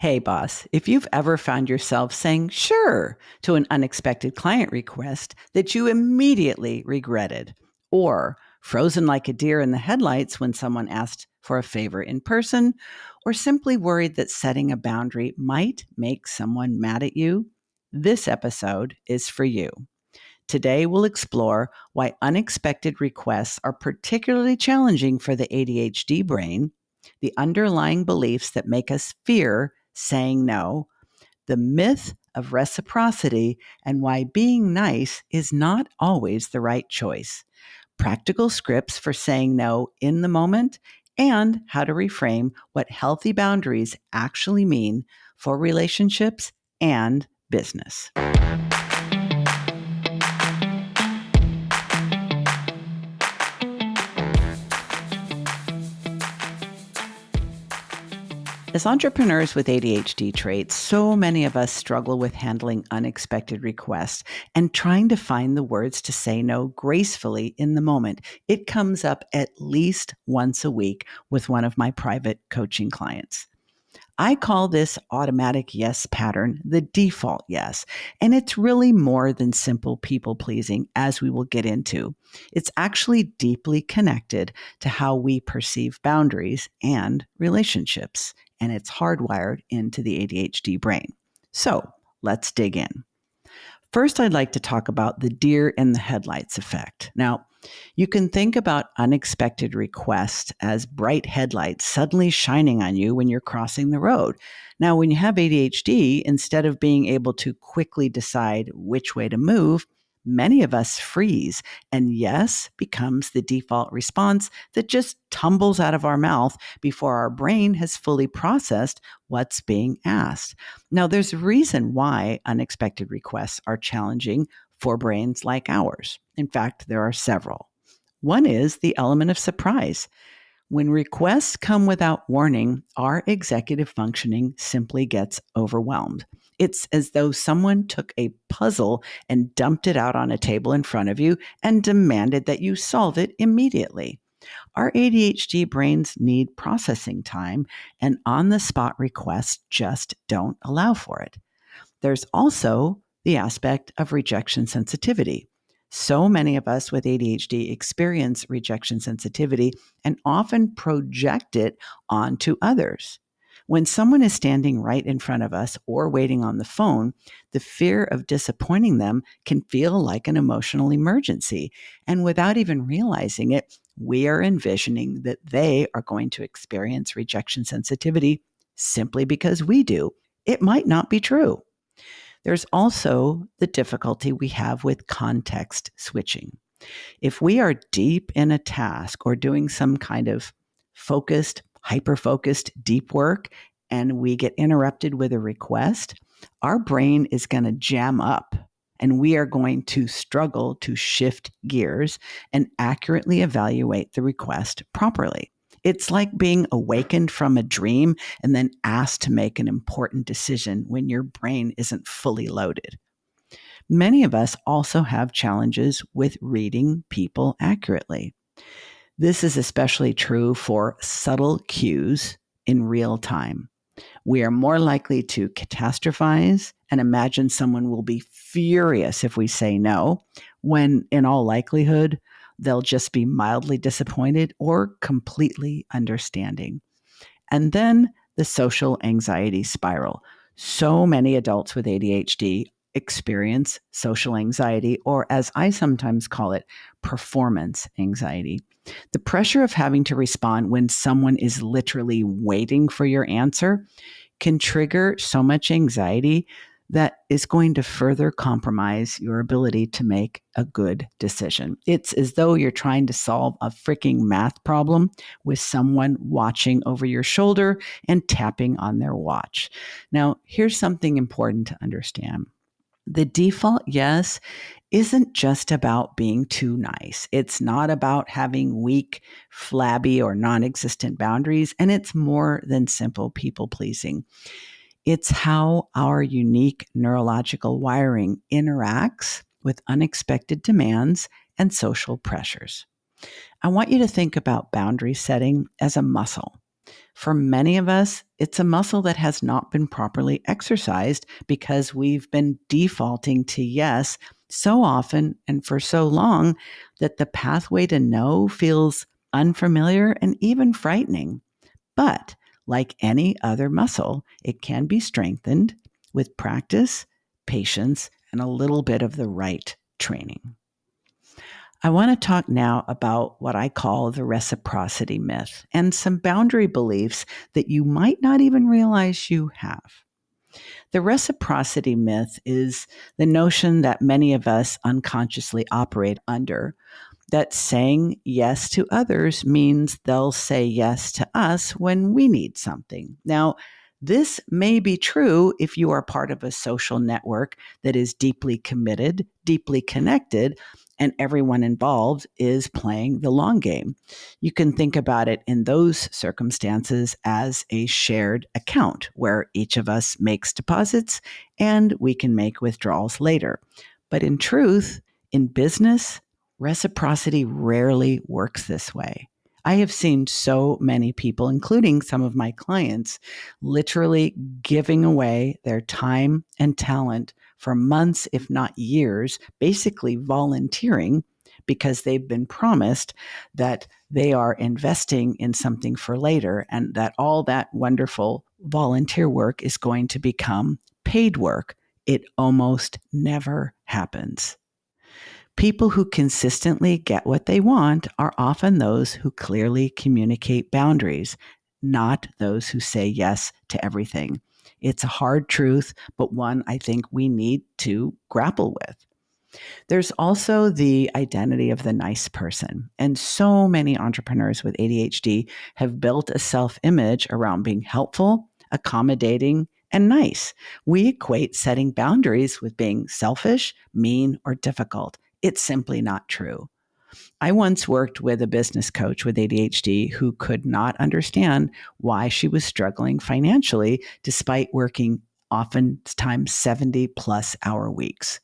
Hey, boss, if you've ever found yourself saying sure to an unexpected client request that you immediately regretted, or frozen like a deer in the headlights when someone asked for a favor in person, or simply worried that setting a boundary might make someone mad at you, this episode is for you. Today, we'll explore why unexpected requests are particularly challenging for the ADHD brain, the underlying beliefs that make us fear saying no, the myth of reciprocity, and why being nice is not always the right choice, practical scripts for saying no in the moment, and how to reframe what healthy boundaries actually mean for relationships and business. As entrepreneurs with ADHD traits, so many of us struggle with handling unexpected requests and trying to find the words to say no gracefully in the moment. It comes up at least once a week with one of my private coaching clients. I call this automatic yes pattern the default yes, and it's really more than simple people pleasing, as we will get into. It's actually deeply connected to how we perceive boundaries and relationships, and it's hardwired into the ADHD brain. So let's dig in. First, I'd like to talk about the deer in the headlights effect. Now, you can think about unexpected requests as bright headlights suddenly shining on you when you're crossing the road. Now, when you have ADHD, instead of being able to quickly decide which way to move, many of us freeze, and yes becomes the default response that just tumbles out of our mouth before our brain has fully processed what's being asked. Now, there's a reason why unexpected requests are challenging for brains like ours. In fact, there are several. One is the element of surprise. When requests come without warning, our executive functioning simply gets overwhelmed. It's as though someone took a puzzle and dumped it out on a table in front of you and demanded that you solve it immediately. Our ADHD brains need processing time, and on the spot requests just don't allow for it. There's also the aspect of rejection sensitivity. So many of us with ADHD experience rejection sensitivity and often project it onto others. When someone is standing right in front of us or waiting on the phone, the fear of disappointing them can feel like an emotional emergency. And without even realizing it, we are envisioning that they are going to experience rejection sensitivity simply because we do. It might not be true. There's also the difficulty we have with context switching. If we are deep in a task or doing some kind of focused, hyper focused, deep work, and we get interrupted with a request, our brain is going to jam up and we are going to struggle to shift gears and accurately evaluate the request properly. It's like being awakened from a dream and then asked to make an important decision when your brain isn't fully loaded. Many of us also have challenges with reading people accurately. This is especially true for subtle cues in real time. We are more likely to catastrophize and imagine someone will be furious if we say no, when in all likelihood, they'll just be mildly disappointed or completely understanding. And then the social anxiety spiral. So many adults with ADHD experience social anxiety, or as I sometimes call it, performance anxiety. The pressure of having to respond when someone is literally waiting for your answer can trigger so much anxiety that is going to further compromise your ability to make a good decision. It's as though you're trying to solve a freaking math problem with someone watching over your shoulder and tapping on their watch. Now, here's something important to understand. The default yes isn't just about being too nice. It's not about having weak, flabby, or non existent boundaries, and it's more than simple people pleasing. It's how our unique neurological wiring interacts with unexpected demands and social pressures. I want you to think about boundary setting as a muscle. For many of us, it's a muscle that has not been properly exercised because we've been defaulting to yes so often and for so long that the pathway to no feels unfamiliar and even frightening. But like any other muscle, it can be strengthened with practice, patience, and a little bit of the right training. I want to talk now about what I call the reciprocity myth and some boundary beliefs that you might not even realize you have. The reciprocity myth is the notion that many of us unconsciously operate under, that saying yes to others means they'll say yes to us when we need something. Now, this may be true if you are part of a social network that is deeply committed, deeply connected, and everyone involved is playing the long game. You can think about it in those circumstances as a shared account where each of us makes deposits and we can make withdrawals later. But in truth, in business, reciprocity rarely works this way. I have seen so many people, including some of my clients, literally giving away their time and talent for months, if not years, basically volunteering because they've been promised that they are investing in something for later and that all that wonderful volunteer work is going to become paid work. It almost never happens. People who consistently get what they want are often those who clearly communicate boundaries, not those who say yes to everything. It's a hard truth, but one I think we need to grapple with. There's also the identity of the nice person. And so many entrepreneurs with ADHD have built a self image around being helpful, accommodating, and nice. We equate setting boundaries with being selfish, mean, or difficult. It's simply not true. I once worked with a business coach with ADHD who could not understand why she was struggling financially despite working oftentimes 70 plus hour weeks.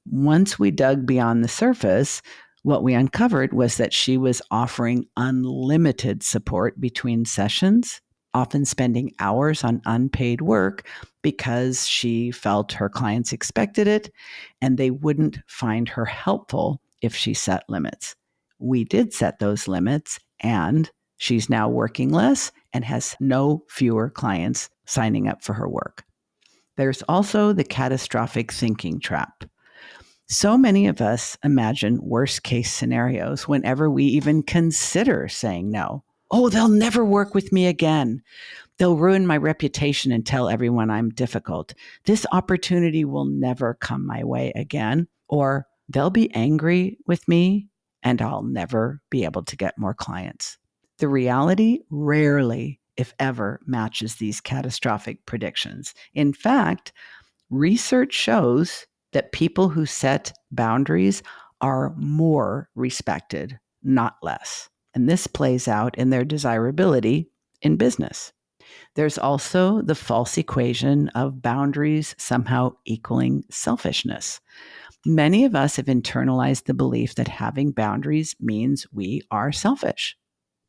Once we dug beyond the surface, what we uncovered was that she was offering unlimited support between sessions, often spending hours on unpaid work because she felt her clients expected it and they wouldn't find her helpful if she set limits. We did set those limits, and she's now working less and has no fewer clients signing up for her work. There's also the catastrophic thinking trap. So many of us imagine worst case scenarios whenever we even consider saying no. Oh, they'll never work with me again. They'll ruin my reputation and tell everyone I'm difficult. This opportunity will never come my way again. Or they'll be angry with me and I'll never be able to get more clients. The reality rarely, if ever, matches these catastrophic predictions. In fact, research shows that people who set boundaries are more respected, not less. And this plays out in their desirability in business. There's also the false equation of boundaries somehow equaling selfishness. Many of us have internalized the belief that having boundaries means we are selfish.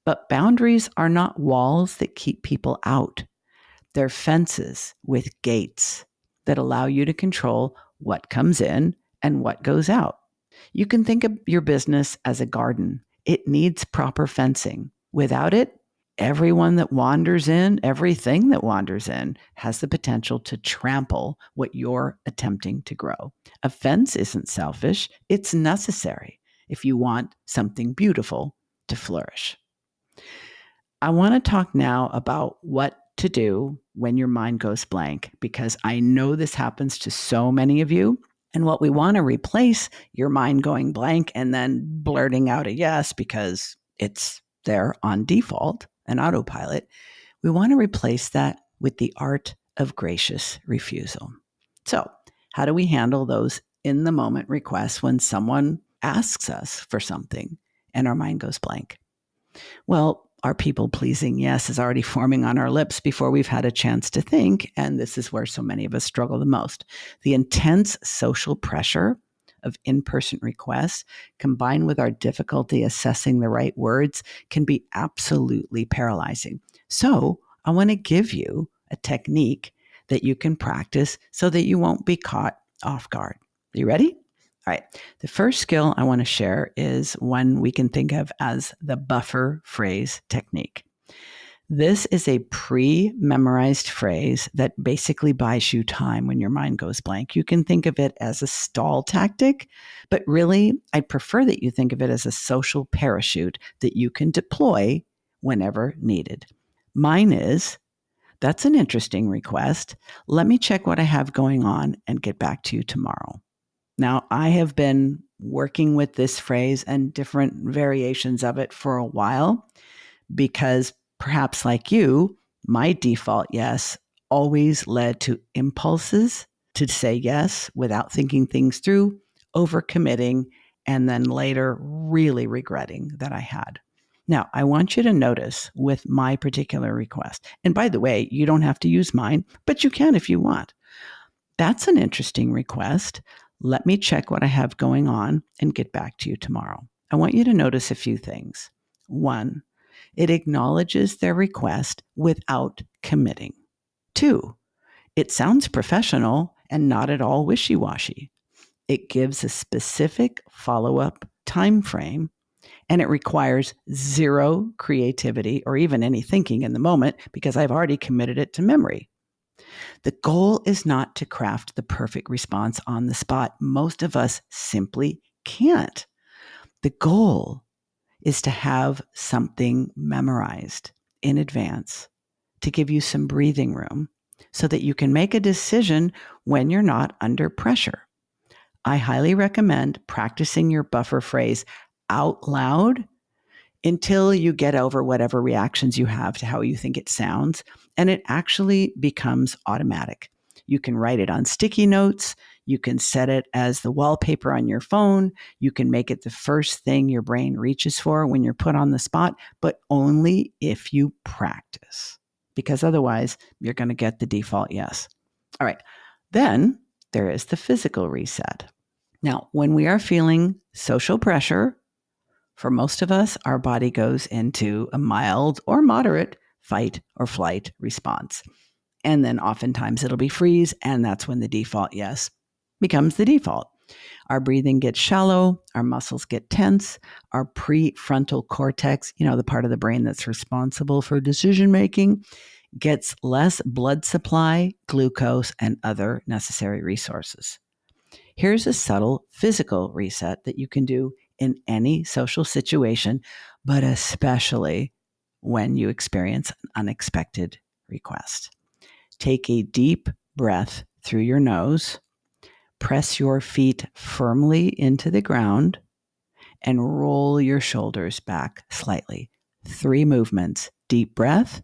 But boundaries are not walls that keep people out. They're fences with gates that allow you to control what comes in and what goes out. You can think of your business as a garden. It needs proper fencing. Without it, everyone that wanders in, everything that wanders in, has the potential to trample what you're attempting to grow. A fence isn't selfish, it's necessary if you want something beautiful to flourish. I want to talk now about what to do when your mind goes blank, because I know this happens to so many of you. And what we want to replace your mind going blank and then blurting out a yes because it's there on default, an autopilot, we want to replace that with the art of gracious refusal. So, how do we handle those in the moment requests when someone asks us for something and our mind goes blank? Well, our people pleasing yes is already forming on our lips before we've had a chance to think. And this is where so many of us struggle the most. The intense social pressure of in-person requests combined with our difficulty assessing the right words can be absolutely paralyzing. So I want to give you a technique that you can practice so that you won't be caught off guard. You ready? All right. The first skill I want to share is one we can think of as the buffer phrase technique. This is a pre-memorized phrase that basically buys you time when your mind goes blank. You can think of it as a stall tactic, but really, I'd prefer that you think of it as a social parachute that you can deploy whenever needed. Mine is, that's an interesting request. Let me check what I have going on and get back to you tomorrow. Now, I have been working with this phrase and different variations of it for a while because perhaps like you, my default yes always led to impulses to say yes without thinking things through, overcommitting, and then later really regretting that I had. Now, I want you to notice with my particular request, and by the way, you don't have to use mine, but you can if you want. That's an interesting request. Let me check what I have going on and get back to you tomorrow. I want you to notice a few things. One, it acknowledges their request without committing. Two, it sounds professional and not at all wishy-washy. It gives a specific follow-up time frame, and it requires zero creativity or even any thinking in the moment because I've already committed it to memory. The goal is not to craft the perfect response on the spot. Most of us simply can't. The goal is to have something memorized in advance to give you some breathing room so that you can make a decision when you're not under pressure. I highly recommend practicing your buffer phrase out loud until you get over whatever reactions you have to how you think it sounds, and it actually becomes automatic. You can write it on sticky notes. You can set it as the wallpaper on your phone. You can make it the first thing your brain reaches for when you're put on the spot, but only if you practice, because otherwise you're going to get the default yes. All right. Then there is the physical reset. Now, when we are feeling social pressure, for most of us, our body goes into a mild or moderate fight or flight response. And then oftentimes it'll be freeze, and that's when the default yes becomes the default. Our breathing gets shallow, our muscles get tense, our prefrontal cortex, the part of the brain that's responsible for decision making, gets less blood supply, glucose, and other necessary resources. Here's a subtle physical reset that you can do in any social situation, but especially when you experience an unexpected request. Take a deep breath through your nose, press your feet firmly into the ground, and roll your shoulders back slightly. 3 movements. Deep breath,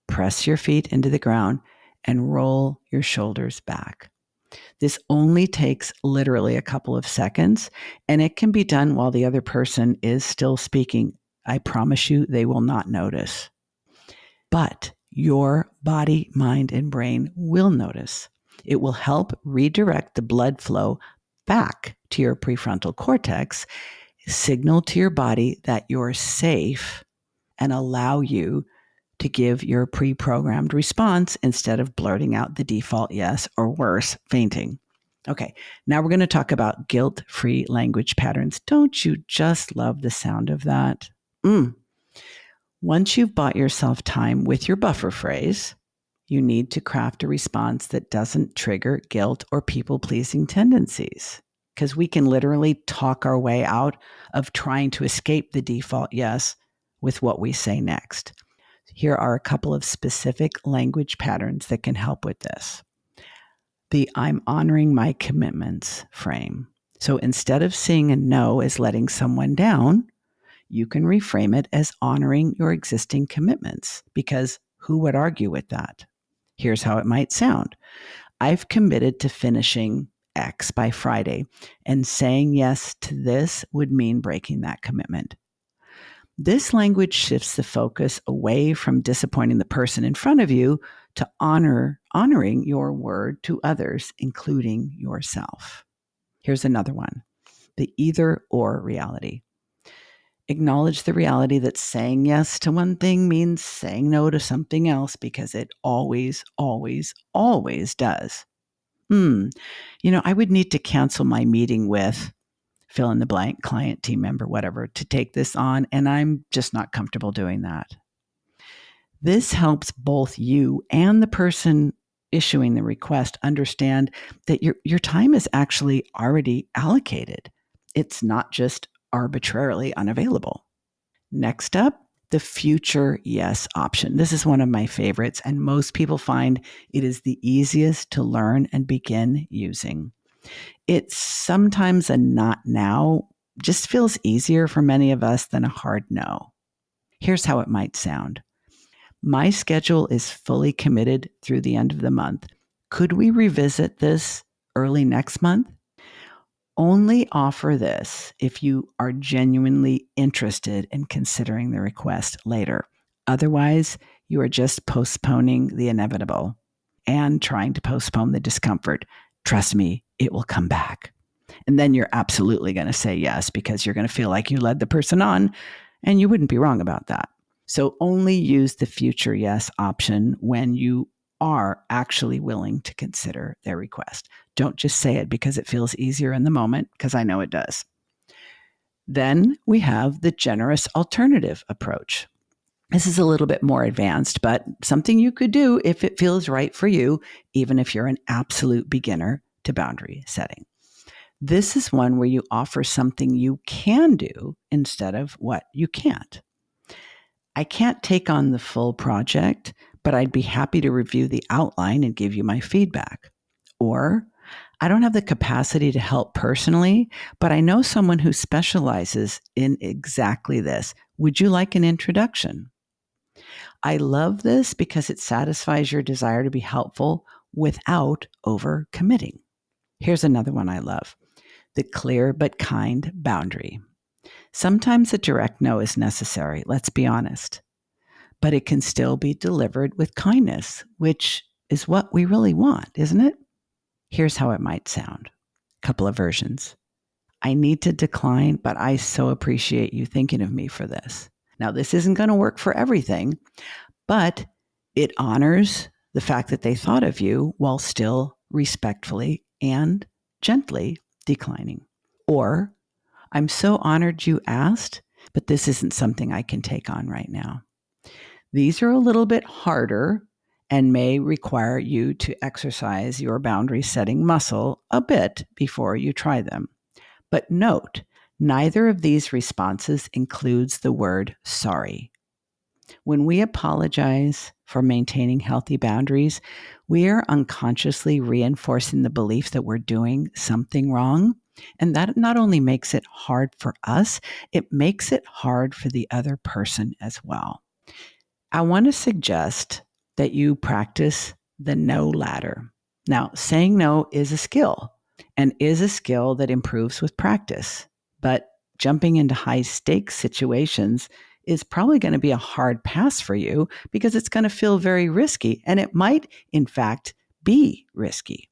press your feet into the ground, and roll your shoulders back. This only takes literally a couple of seconds, and it can be done while the other person is still speaking. I promise you, they will not notice. But your body, mind, and brain will notice. It will help redirect the blood flow back to your prefrontal cortex, signal to your body that you're safe, and allow you to give your pre-programmed response instead of blurting out the default yes, or worse, fainting. Okay, now we're going to talk about guilt-free language patterns. Don't you just love the sound of that? Once you've bought yourself time with your buffer phrase, you need to craft a response that doesn't trigger guilt or people-pleasing tendencies, because we can literally talk our way out of trying to escape the default yes with what we say next. Here are a couple of specific language patterns that can help with this. The I'm honoring my commitments frame. So instead of seeing a no as letting someone down, you can reframe it as honoring your existing commitments, because who would argue with that? Here's how it might sound. I've committed to finishing X by Friday, and saying yes to this would mean breaking that commitment. This language shifts the focus away from disappointing the person in front of you to honoring your word to others, including yourself. Here's another one, the either or reality. Acknowledge the reality that saying yes to one thing means saying no to something else because it always, always, always does. I would need to cancel my meeting with fill in the blank, client, team member, whatever, to take this on. And I'm just not comfortable doing that. This helps both you and the person issuing the request understand that your time is actually already allocated. It's not just arbitrarily unavailable. Next up, the future yes option. This is one of my favorites, and most people find it is the easiest to learn and begin using. It's sometimes a not now, just feels easier for many of us than a hard no. Here's how it might sound. My schedule is fully committed through the end of the month. Could we revisit this early next month? Only offer this if you are genuinely interested in considering the request later. Otherwise, you are just postponing the inevitable and trying to postpone the discomfort. Trust me, it will come back. And then you're absolutely going to say yes because you're going to feel like you led the person on, and you wouldn't be wrong about that. So only use the future yes option when you are actually willing to consider their request. Don't just say it because it feels easier in the moment, because I know it does. Then we have the generous alternative approach. This is a little bit more advanced, but something you could do if it feels right for you, even if you're an absolute beginner to boundary setting. This is one where you offer something you can do instead of what you can't. I can't take on the full project, but I'd be happy to review the outline and give you my feedback. Or, I don't have the capacity to help personally, but I know someone who specializes in exactly this. Would you like an introduction? I love this because it satisfies your desire to be helpful without overcommitting. Here's another one I love. The clear but kind boundary. Sometimes a direct no is necessary, let's be honest, but it can still be delivered with kindness, which is what we really want, isn't it? Here's how it might sound. A couple of versions. I need to decline, but I so appreciate you thinking of me for this. Now, this isn't going to work for everything, but it honors the fact that they thought of you while still respectfully and gently declining. Or, I'm so honored you asked, but this isn't something I can take on right now. These are a little bit harder and may require you to exercise your boundary setting muscle a bit before you try them. But note, neither of these responses includes the word sorry. When we apologize for maintaining healthy boundaries, we are unconsciously reinforcing the belief that we're doing something wrong. And that not only makes it hard for us, it makes it hard for the other person as well. I want to suggest that you practice the no ladder. Now, saying no is a skill and is a skill that improves with practice, but jumping into high stakes situations is probably going to be a hard pass for you because it's going to feel very risky, and it might, in fact, be risky.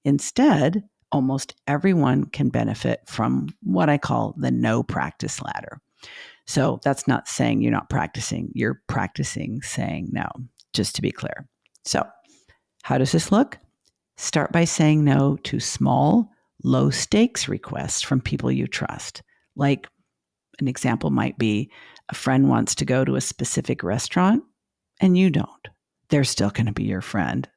Instead, almost everyone can benefit from what I call the no practice ladder. So that's not saying you're not practicing. You're practicing saying no, just to be clear. So how does this look? Start by saying no to small, low stakes requests from people you trust. Like an example might be a friend wants to go to a specific restaurant and you don't. They're still going to be your friend.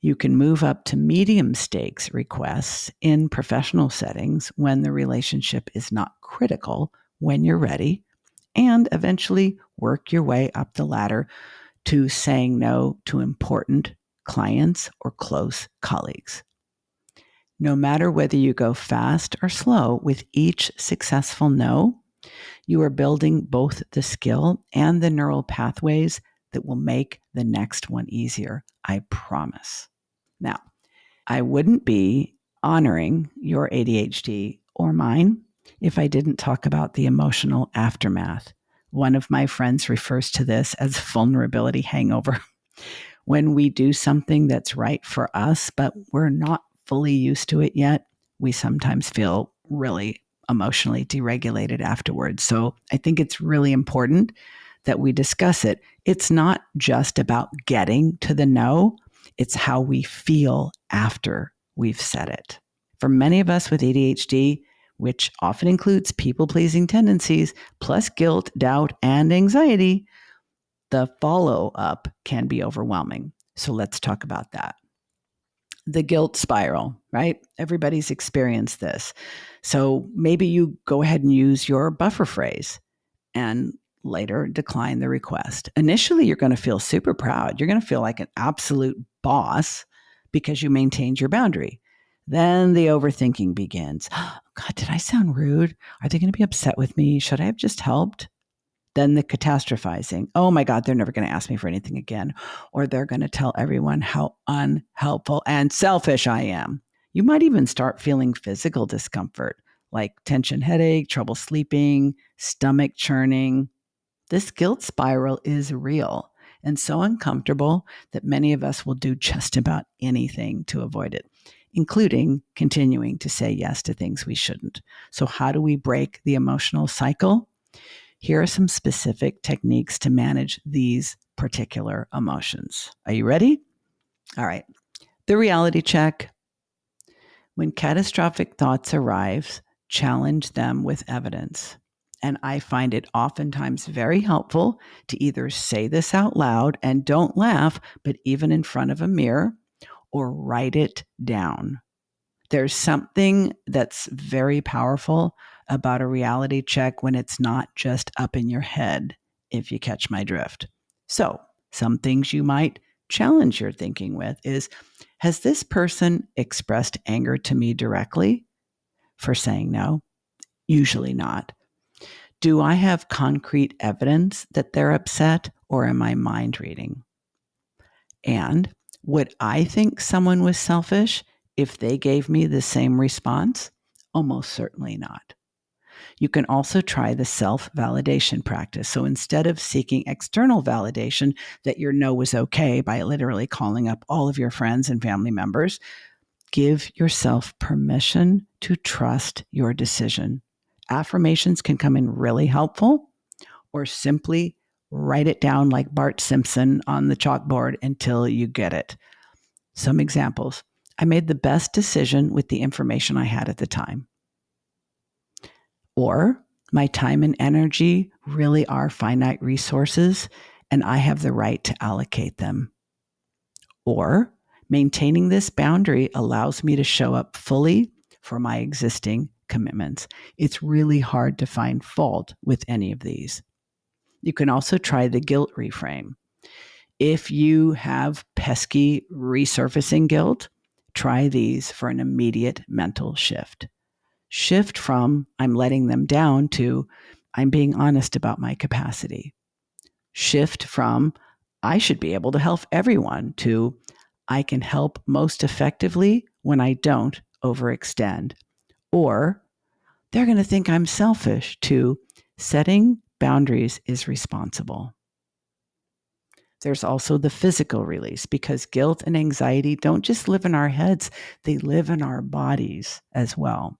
You can move up to medium stakes requests in professional settings when the relationship is not critical when you're ready, and eventually work your way up the ladder to saying no to important clients or close colleagues. No matter whether you go fast or slow, with each successful no, you are building both the skill and the neural pathways that will make the next one easier. I promise. Now, I wouldn't be honoring your ADHD or mine if I didn't talk about the emotional aftermath. One of my friends refers to this as vulnerability hangover. When we do something that's right for us, but we're not fully used to it yet, we sometimes feel really emotionally deregulated afterwards. So I think it's really important that we discuss it. It's not just about getting to the no, it's how we feel after we've said it. For many of us with ADHD, which often includes people pleasing tendencies, plus guilt, doubt, and anxiety, the follow up can be overwhelming. So let's talk about that. The guilt spiral, right? Everybody's experienced this. So maybe you go ahead and use your buffer phrase and later decline the request. Initially, you're going to feel super proud. You're going to feel like an absolute boss because you maintained your boundary. Then the overthinking begins. Oh, God, did I sound rude? Are they going to be upset with me? Should I have just helped? Then the catastrophizing. Oh my God, they're never going to ask me for anything again. Or they're going to tell everyone how unhelpful and selfish I am. You might even start feeling physical discomfort, like tension headache, trouble sleeping, stomach churning. This guilt spiral is real and so uncomfortable that many of us will do just about anything to avoid it, including continuing to say yes to things we shouldn't. So, how do we break the emotional cycle? Here are some specific techniques to manage these particular emotions. Are you ready? All right. The reality check. When catastrophic thoughts arrive, challenge them with evidence. And I find it oftentimes very helpful to either say this out loud and don't laugh, but even in front of a mirror, or write it down. There's something that's very powerful about a reality check when it's not just up in your head, if you catch my drift. So, some things you might challenge your thinking with is, has this person expressed anger to me directly for saying no? Usually not. Do I have concrete evidence that they're upset, or am I mind reading? And would I think someone was selfish if they gave me the same response? Almost certainly not. You can also try the self-validation practice. So instead of seeking external validation that your no was okay by literally calling up all of your friends and family members, give yourself permission to trust your decision. Affirmations can come in really helpful, or simply write it down like Bart Simpson on the chalkboard until you get it. Some examples. I made the best decision with the information I had at the time. Or my time and energy really are finite resources, and I have the right to allocate them. Or maintaining this boundary allows me to show up fully for my existing commitments. It's really hard to find fault with any of these. You can also try the guilt reframe. If you have pesky resurfacing guilt, try these for an immediate mental shift. Shift from I'm letting them down to I'm being honest about my capacity. Shift from I should be able to help everyone to I can help most effectively when I don't overextend. Or they're going to think I'm selfish to setting boundaries is responsible. There's also the physical release because guilt and anxiety don't just live in our heads, they live in our bodies as well.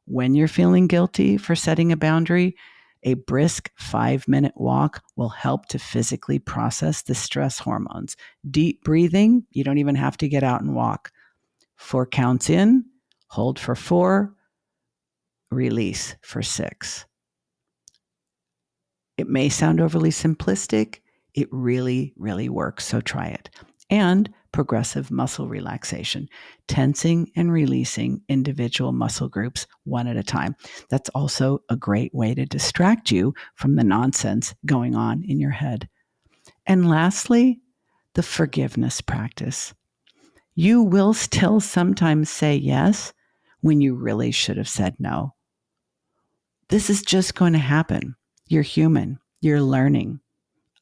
When you're feeling guilty for setting a boundary, a brisk 5-minute walk will help to physically process the stress hormones. Deep breathing, you don't even have to get out and walk. 4 counts in, hold for 4, release for 6. It may sound overly simplistic. It really, really works. So try it. And progressive muscle relaxation, tensing and releasing individual muscle groups one at a time. That's also a great way to distract you from the nonsense going on in your head. And lastly, the forgiveness practice. You will still sometimes say yes when you really should have said no. This is just going to happen. You're human. You're learning.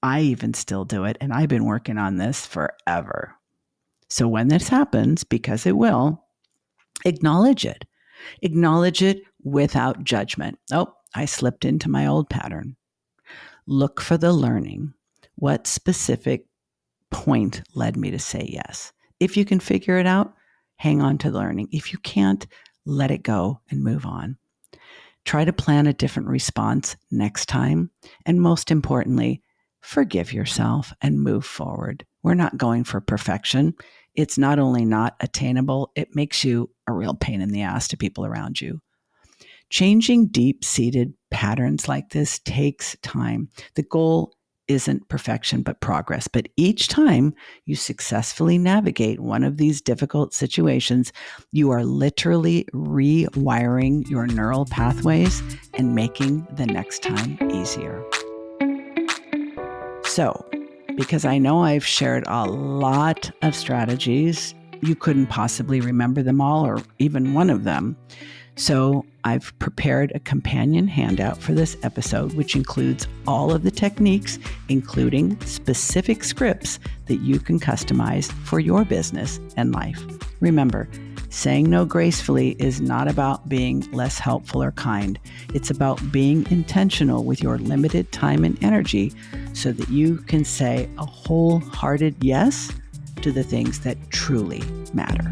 I even still do it, and I've been working on this forever. So when this happens, because it will, acknowledge it. Acknowledge it without judgment. Oh, I slipped into my old pattern. Look for the learning. What specific point led me to say yes? If you can figure it out, hang on to the learning. If you can't, let it go and move on. Try to plan a different response next time. And most importantly, forgive yourself and move forward. We're not going for perfection. It's not only not attainable, it makes you a real pain in the ass to people around you. Changing deep-seated patterns like this takes time. The goal isn't perfection, but progress. But each time you successfully navigate one of these difficult situations, you are literally rewiring your neural pathways and making the next time easier. So, because I know I've shared a lot of strategies, you couldn't possibly remember them all or even one of them. So I've prepared a companion handout for this episode, which includes all of the techniques, including specific scripts that you can customize for your business and life. Remember, saying no gracefully is not about being less helpful or kind. It's about being intentional with your limited time and energy so that you can say a wholehearted yes to the things that truly matter.